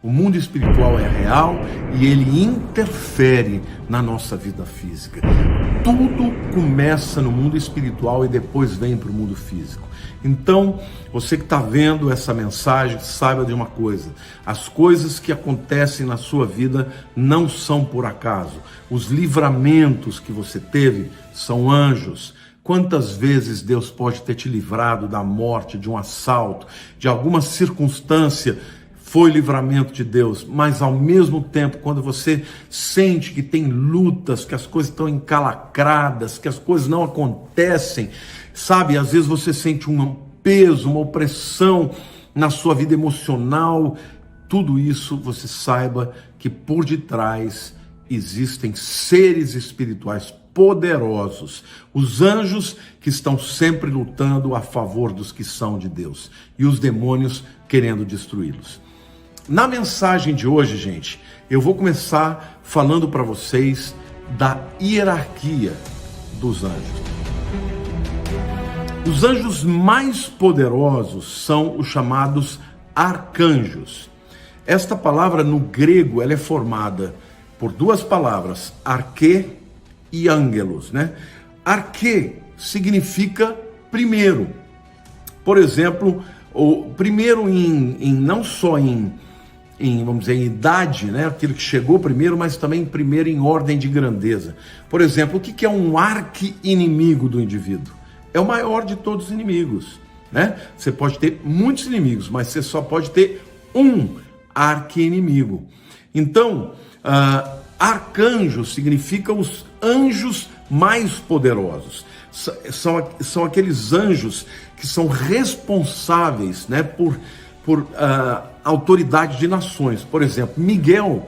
O mundo espiritual é real e ele interfere na nossa vida física. Tudo começa no mundo espiritual e depois vem para o mundo físico. Então, você que está vendo essa mensagem, saiba de uma coisa: as coisas que acontecem na sua vida não são por acaso. Os livramentos que você teve são anjos. Quantas vezes Deus pode ter te livrado da morte, de um assalto, de alguma circunstância? Foi livramento de Deus, mas ao mesmo tempo, quando você sente que tem lutas, que as coisas estão encalacradas, que as coisas não acontecem, sabe? Às vezes você sente um peso, uma opressão na sua vida emocional. Tudo isso, você saiba que por detrás existem seres espirituais poderosos, os anjos que estão sempre lutando a favor dos que são de Deus e os demônios querendo destruí-los. Na mensagem de hoje, gente, eu vou começar falando para vocês da hierarquia dos anjos. Os anjos mais poderosos são os chamados arcanjos. Esta palavra no grego ela é formada por duas palavras, arquê e ângelos, né? Arquê significa primeiro. Por exemplo, o primeiro não só em vamos dizer, em idade, né? Aquilo que chegou primeiro, mas também primeiro em ordem de grandeza. Por exemplo, o que é um arqui-inimigo do indivíduo? É o maior de todos os inimigos, né? Você pode ter muitos inimigos, mas você só pode ter um arqui-inimigo. Então, arcanjo significa os anjos mais poderosos. São aqueles anjos que são responsáveis, né, por autoridade de nações. Por exemplo, Miguel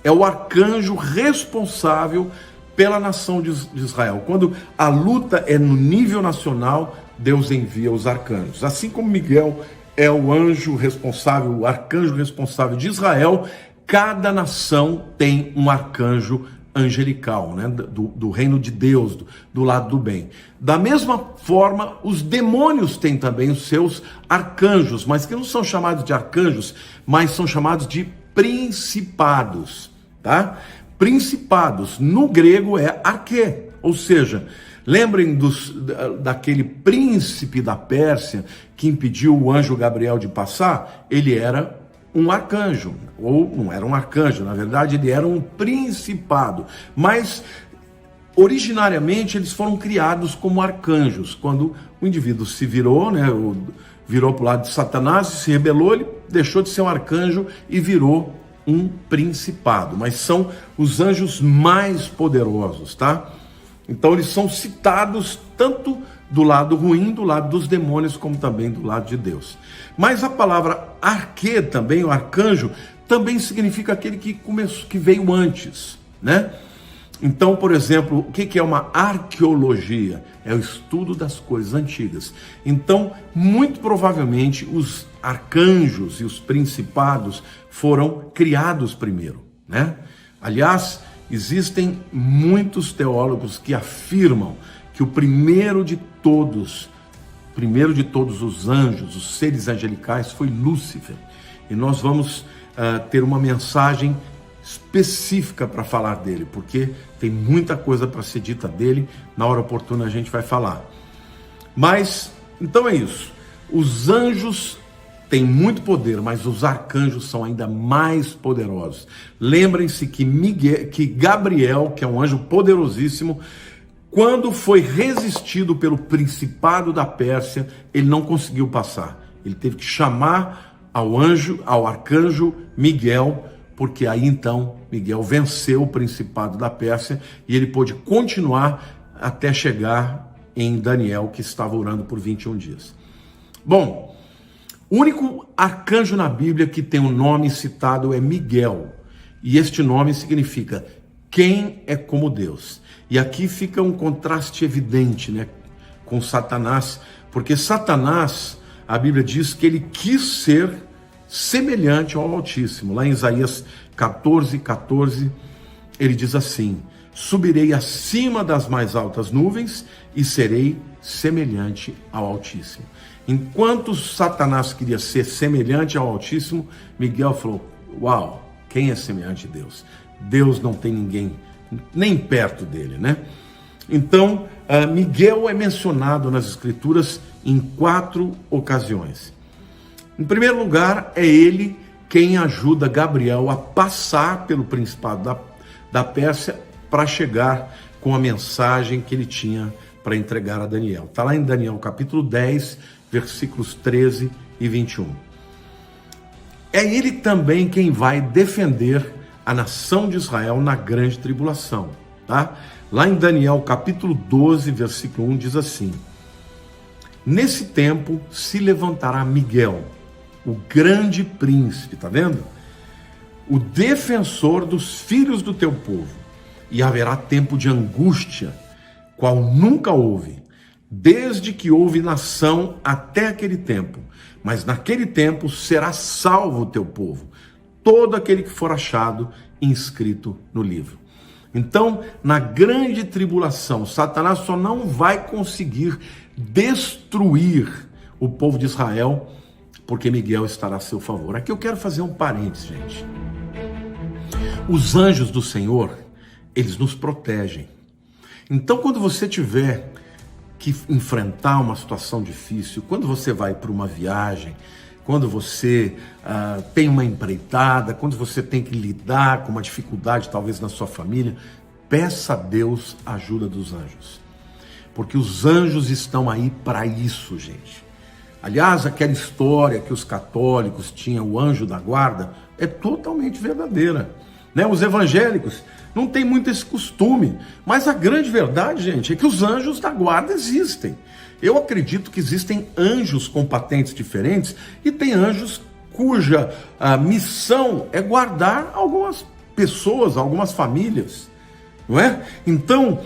é o arcanjo responsável pela nação de Israel. Quando a luta é no nível nacional, Deus envia os arcanjos. Assim como Miguel é o anjo responsável, o arcanjo responsável de Israel, cada nação tem um arcanjo angelical, né? do reino de Deus, do lado do bem. Da mesma forma, os demônios têm também os seus arcanjos, mas que não são chamados de arcanjos, mas são chamados de principados, tá? Principados, no grego é arquê, ou seja, lembrem daquele príncipe da Pérsia que impediu o anjo Gabriel de passar? Ele era um arcanjo, ou não era um arcanjo, na verdade ele era um principado, mas originariamente eles foram criados como arcanjos. Quando o indivíduo se virou, né, virou para o lado de Satanás, se rebelou, ele deixou de ser um arcanjo e virou um principado, mas são os anjos mais poderosos, tá? Então eles são citados tanto do lado ruim, do lado dos demônios, como também do lado de Deus. Mas a palavra arquê também, o arcanjo, também significa aquele que veio antes, né? Então, por exemplo, o que é uma arqueologia? É o estudo das coisas antigas. Então, muito provavelmente, os arcanjos e os principados foram criados primeiro, né? Aliás, existem muitos teólogos que afirmam que o primeiro de todos os anjos, os seres angelicais, foi Lúcifer. E nós vamos ter uma mensagem específica para falar dele, porque tem muita coisa para ser dita dele. Na hora oportuna a gente vai falar. Mas, então é isso. Os anjos têm muito poder, mas os arcanjos são ainda mais poderosos. Lembrem-se que Gabriel, que é um anjo poderosíssimo, quando foi resistido pelo principado da Pérsia, ele não conseguiu passar. Ele teve que chamar ao arcanjo Miguel, porque aí então Miguel venceu o principado da Pérsia e ele pôde continuar até chegar em Daniel, que estava orando por 21 dias. Bom, o único arcanjo na Bíblia que tem um nome citado é Miguel. E este nome significa quem é como Deus. E aqui fica um contraste evidente, né, com Satanás, porque Satanás, a Bíblia diz que ele quis ser semelhante ao Altíssimo. Lá em Isaías 14:14, ele diz assim: subirei acima das mais altas nuvens e serei semelhante ao Altíssimo. Enquanto Satanás queria ser semelhante ao Altíssimo, Miguel falou: uau, quem é semelhante a Deus? Deus não tem ninguém nem perto dele, né? Então, Miguel é mencionado nas Escrituras em 4 ocasiões. Em primeiro lugar, é ele quem ajuda Gabriel a passar pelo principado da Pérsia para chegar com a mensagem que ele tinha para entregar a Daniel. Está lá em Daniel capítulo 10, versículos 13 e 21. É ele também quem vai defender a nação de Israel na grande tribulação, tá? Lá em Daniel capítulo 12, versículo 1 diz assim: nesse tempo se levantará Miguel, o grande príncipe, tá vendo? O defensor dos filhos do teu povo, e haverá tempo de angústia, qual nunca houve, desde que houve nação até aquele tempo. Mas naquele tempo será salvo o teu povo, todo aquele que for achado inscrito no livro. Então, na grande tribulação, Satanás só não vai conseguir destruir o povo de Israel, porque Miguel estará a seu favor. Aqui eu quero fazer um parênteses, gente. Os anjos do Senhor, eles nos protegem. Então, quando você tiver que enfrentar uma situação difícil, quando você vai para uma viagem, quando você tem uma empreitada, quando você tem que lidar com uma dificuldade talvez na sua família, peça a Deus a ajuda dos anjos. Porque os anjos estão aí para isso, gente. Aliás, aquela história que os católicos tinham o anjo da guarda é totalmente verdadeira, né? Os evangélicos não têm muito esse costume, mas a grande verdade, gente, é que os anjos da guarda existem. Eu acredito que existem anjos com patentes diferentes e tem anjos cuja missão é guardar algumas pessoas, algumas famílias, não é? Então,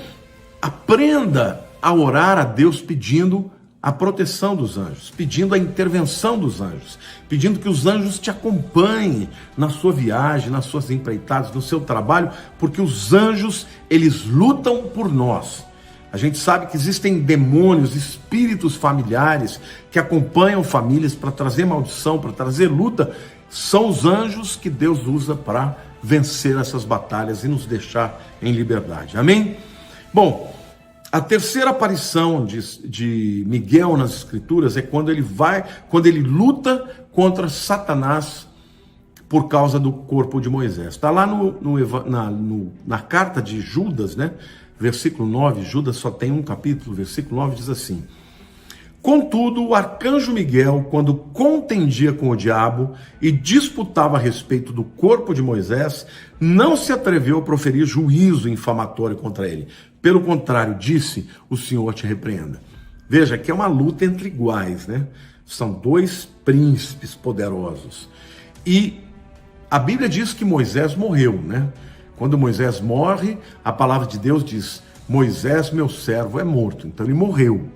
aprenda a orar a Deus pedindo a proteção dos anjos, pedindo a intervenção dos anjos, pedindo que os anjos te acompanhem na sua viagem, nas suas empreitadas, no seu trabalho, porque os anjos, eles lutam por nós. A gente sabe que existem demônios, espíritos familiares que acompanham famílias para trazer maldição, para trazer luta. São os anjos que Deus usa para vencer essas batalhas e nos deixar em liberdade. Amém? Bom, a terceira aparição de Miguel nas Escrituras é quando ele luta contra Satanás por causa do corpo de Moisés. Está lá na carta de Judas, né? Versículo 9, Judas só tem um capítulo, versículo 9 diz assim: contudo, o arcanjo Miguel, quando contendia com o diabo e disputava a respeito do corpo de Moisés, não se atreveu a proferir juízo infamatório contra ele. Pelo contrário, disse: o Senhor te repreenda. Veja que é uma luta entre iguais, né? São dois príncipes poderosos. E a Bíblia diz que Moisés morreu, né? Quando Moisés morre, a palavra de Deus diz: Moisés, meu servo, é morto. Então ele morreu.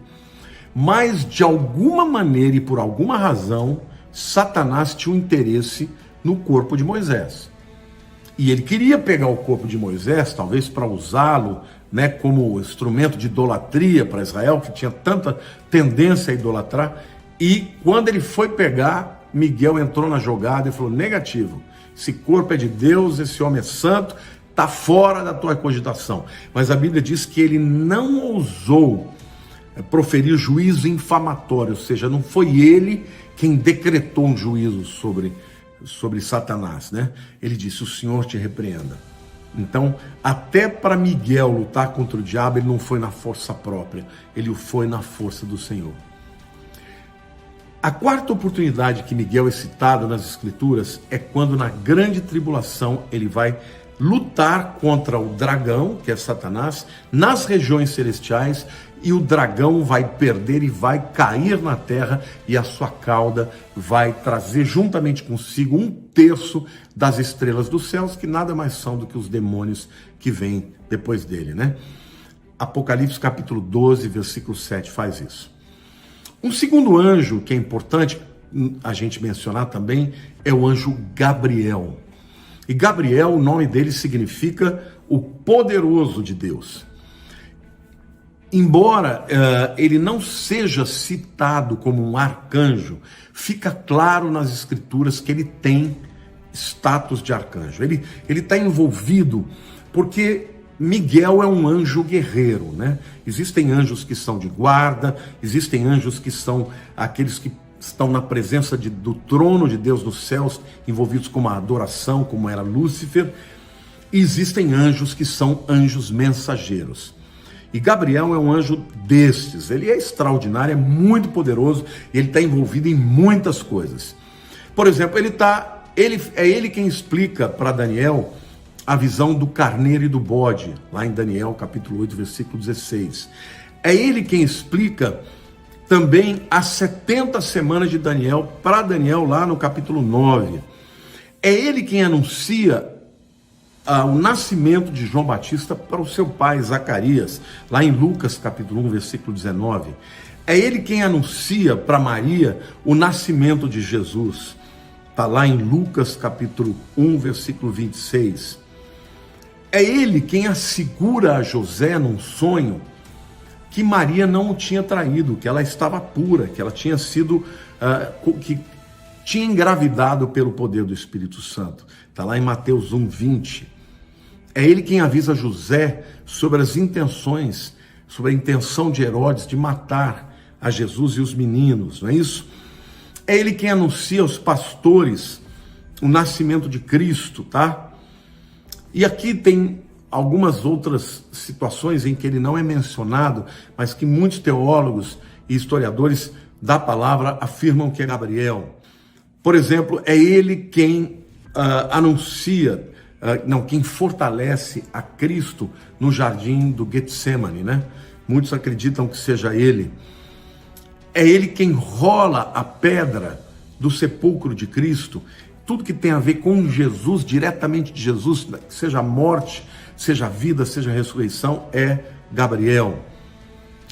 Mas de alguma maneira e por alguma razão, Satanás tinha um interesse no corpo de Moisés. E ele queria pegar o corpo de Moisés, talvez para usá-lo, né, como instrumento de idolatria para Israel, que tinha tanta tendência a idolatrar. E quando ele foi pegar, Miguel entrou na jogada e falou: negativo, esse corpo é de Deus, esse homem é santo, está fora da tua cogitação. Mas a Bíblia diz que ele não ousou proferir juízo infamatório, ou seja, não foi ele quem decretou um juízo sobre Satanás, né? Ele disse: o Senhor te repreenda. Então, até para Miguel lutar contra o diabo, ele não foi na força própria, ele foi na força do Senhor. A quarta oportunidade que Miguel é citado nas Escrituras é quando na grande tribulação ele vai lutar contra o dragão, que é Satanás, nas regiões celestiais, e o dragão vai perder e vai cair na terra, e a sua cauda vai trazer juntamente consigo 1/3 das estrelas dos céus, que nada mais são do que os demônios que vêm depois dele, né? Apocalipse capítulo 12, versículo 7 faz isso. Um segundo anjo que é importante a gente mencionar também é o anjo Gabriel. E Gabriel, o nome dele significa o poderoso de Deus. Embora ele não seja citado como um arcanjo, fica claro nas Escrituras que ele tem status de arcanjo. Ele está envolvido porque Miguel é um anjo guerreiro, né? Existem anjos que são de guarda, existem anjos que são aqueles que estão na presença do trono de Deus nos céus, envolvidos com uma adoração, como era Lúcifer. E existem anjos que são anjos mensageiros. E Gabriel é um anjo destes. Ele é extraordinário, é muito poderoso, e ele está envolvido em muitas coisas. Por exemplo, é ele quem explica para Daniel a visão do carneiro e do bode, lá em Daniel capítulo 8, versículo 16. É ele quem explica também as 70 semanas de Daniel para Daniel lá no capítulo 9. É ele quem anuncia o nascimento de João Batista para o seu pai Zacarias, lá em Lucas capítulo 1, versículo 19. É ele quem anuncia para Maria o nascimento de Jesus. Está lá em Lucas capítulo 1, versículo 26. É ele quem assegura a José num sonho que Maria não o tinha traído, que ela estava pura, que ela tinha sido, que tinha engravidado pelo poder do Espírito Santo. Está lá em Mateus 1, 20. É ele quem avisa José sobre as intenções, sobre a intenção de Herodes de matar a Jesus e os meninos, não é isso? É ele quem anuncia aos pastores o nascimento de Cristo, tá? E aqui tem algumas outras situações em que ele não é mencionado, mas que muitos teólogos e historiadores da palavra afirmam que é Gabriel. Por exemplo, é ele quem quem fortalece a Cristo no jardim do Getsemane, né? Muitos acreditam que seja ele. É ele quem rola a pedra do sepulcro de Cristo. Tudo que tem a ver com Jesus, diretamente de Jesus, seja a morte, seja a vida, seja a ressurreição, é Gabriel.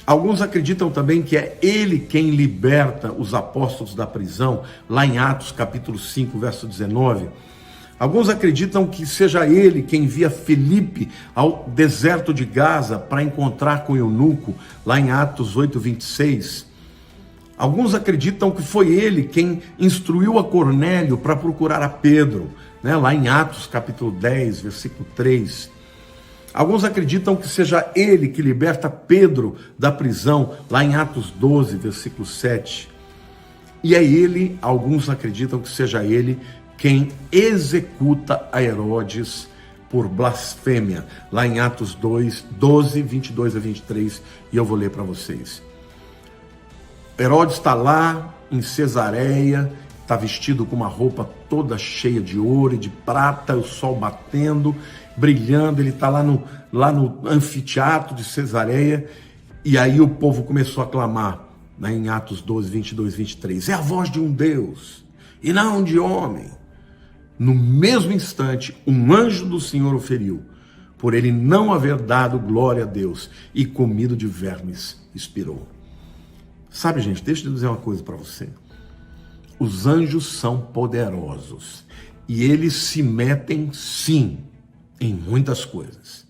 Alguns acreditam também que é ele quem liberta os apóstolos da prisão, lá em Atos capítulo 5, verso 19. Alguns acreditam que seja ele quem envia Filipe ao deserto de Gaza para encontrar com o eunuco, lá em Atos 8, 26. Alguns acreditam que foi ele quem instruiu a Cornélio para procurar a Pedro, né, lá em Atos capítulo 10, versículo 3. Alguns acreditam que seja ele que liberta Pedro da prisão, lá em Atos 12, versículo 7. E é ele, alguns acreditam que seja ele, quem executa a Herodes por blasfêmia, lá em Atos 2, 12, 22 a 23, e eu vou ler para vocês. Herodes está lá em Cesareia, está vestido com uma roupa toda cheia de ouro e de prata, o sol batendo, brilhando, ele está lá no anfiteatro de Cesareia, e aí o povo começou a clamar, né, em Atos 12, 22, 23, é a voz de um Deus, e não de homem. No mesmo instante, um anjo do Senhor o feriu, por ele não haver dado glória a Deus, e comido de vermes expirou. Sabe, gente, deixa eu dizer uma coisa para você. Os anjos são poderosos, e eles se metem sim em muitas coisas.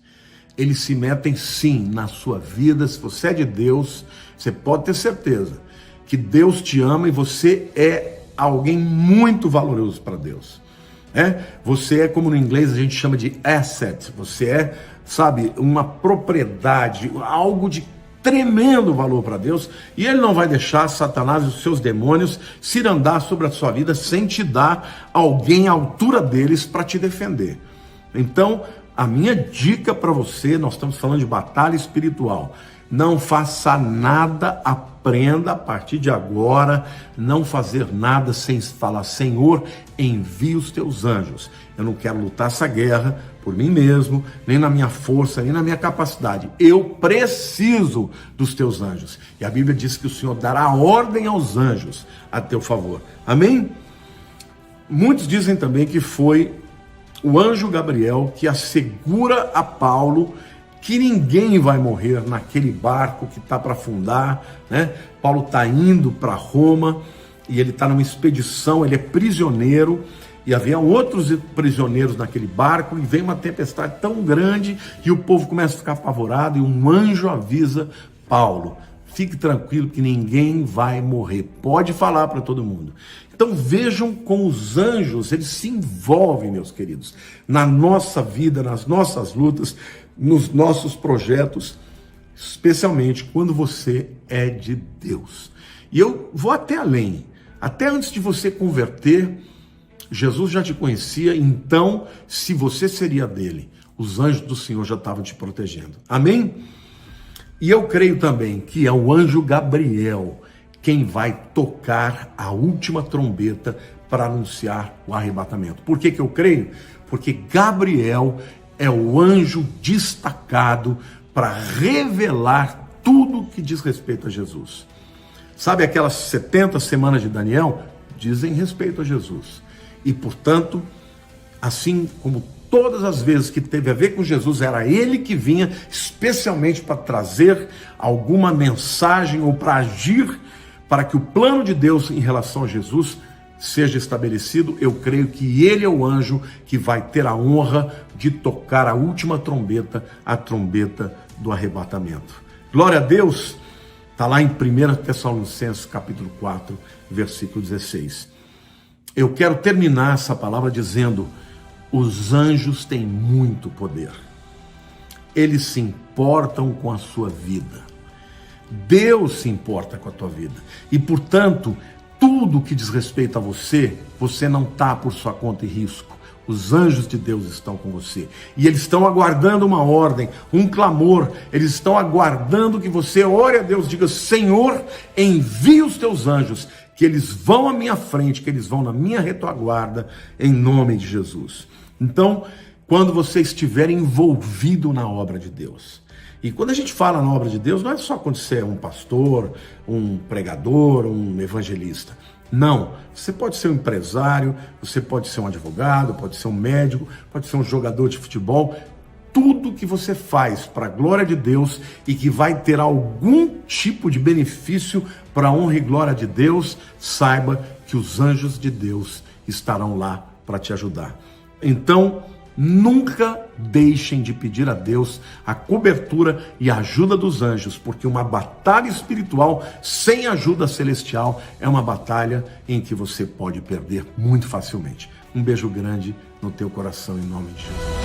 Eles se metem sim na sua vida. Se você é de Deus, você pode ter certeza que Deus te ama e você é alguém muito valoroso para Deus. Você é, como no inglês a gente chama de asset, você é, sabe, uma propriedade, algo de tremendo valor para Deus, e ele não vai deixar Satanás e os seus demônios cirandar sobre a sua vida sem te dar alguém à altura deles para te defender. Então, a minha dica para você, nós estamos falando de batalha espiritual, não faça nada, aprenda a partir de agora, não fazer nada sem falar, Senhor, envia os teus anjos. Eu não quero lutar essa guerra por mim mesmo, nem na minha força, nem na minha capacidade. Eu preciso dos teus anjos. E a Bíblia diz que o Senhor dará ordem aos anjos a teu favor. Amém? Muitos dizem também que foi o anjo Gabriel que assegura a Paulo que ninguém vai morrer naquele barco que está para afundar, né? Paulo está indo para Roma e ele está numa expedição, ele é prisioneiro, e havia outros prisioneiros naquele barco, e vem uma tempestade tão grande e o povo começa a ficar apavorado, e um anjo avisa Paulo: fique tranquilo que ninguém vai morrer, pode falar para todo mundo. Então vejam como os anjos, eles se envolvem, meus queridos, na nossa vida, nas nossas lutas, nos nossos projetos, especialmente quando você é de Deus. E eu vou até além, até antes de você converter, Jesus já te conhecia, então se você seria dele, os anjos do Senhor já estavam te protegendo. Amém? E eu creio também que é o anjo Gabriel quem vai tocar a última trombeta para anunciar o arrebatamento. Por que eu creio? Porque Gabriel é o anjo destacado para revelar tudo que diz respeito a Jesus. Sabe aquelas 70 semanas de Daniel? Dizem respeito a Jesus. E, portanto, assim como todas as vezes que teve a ver com Jesus, era ele que vinha especialmente para trazer alguma mensagem ou para agir para que o plano de Deus em relação a Jesus seja estabelecido. Eu creio que ele é o anjo que vai ter a honra de tocar a última trombeta, a trombeta do arrebatamento. Glória a Deus! Está lá em 1 Tessalonicenses capítulo 4, versículo 16. Eu quero terminar essa palavra dizendo: os anjos têm muito poder. Eles se importam com a sua vida. Deus se importa com a tua vida. E, portanto, tudo que diz respeito a você, você não está por sua conta e risco. Os anjos de Deus estão com você. E eles estão aguardando uma ordem, um clamor. Eles estão aguardando que você ore a Deus, diga: Senhor, envia os teus anjos, que eles vão à minha frente, que eles vão na minha retaguarda, em nome de Jesus. Então, quando você estiver envolvido na obra de Deus, e quando a gente fala na obra de Deus, não é só quando você é um pastor, um pregador, um evangelista. Não, você pode ser um empresário, você pode ser um advogado, pode ser um médico, pode ser um jogador de futebol. Tudo que você faz para a glória de Deus e que vai ter algum tipo de benefício para a honra e glória de Deus, saiba que os anjos de Deus estarão lá para te ajudar. Então, nunca deixem de pedir a Deus a cobertura e a ajuda dos anjos, porque uma batalha espiritual sem ajuda celestial é uma batalha em que você pode perder muito facilmente. Um beijo grande no teu coração, em nome de Jesus.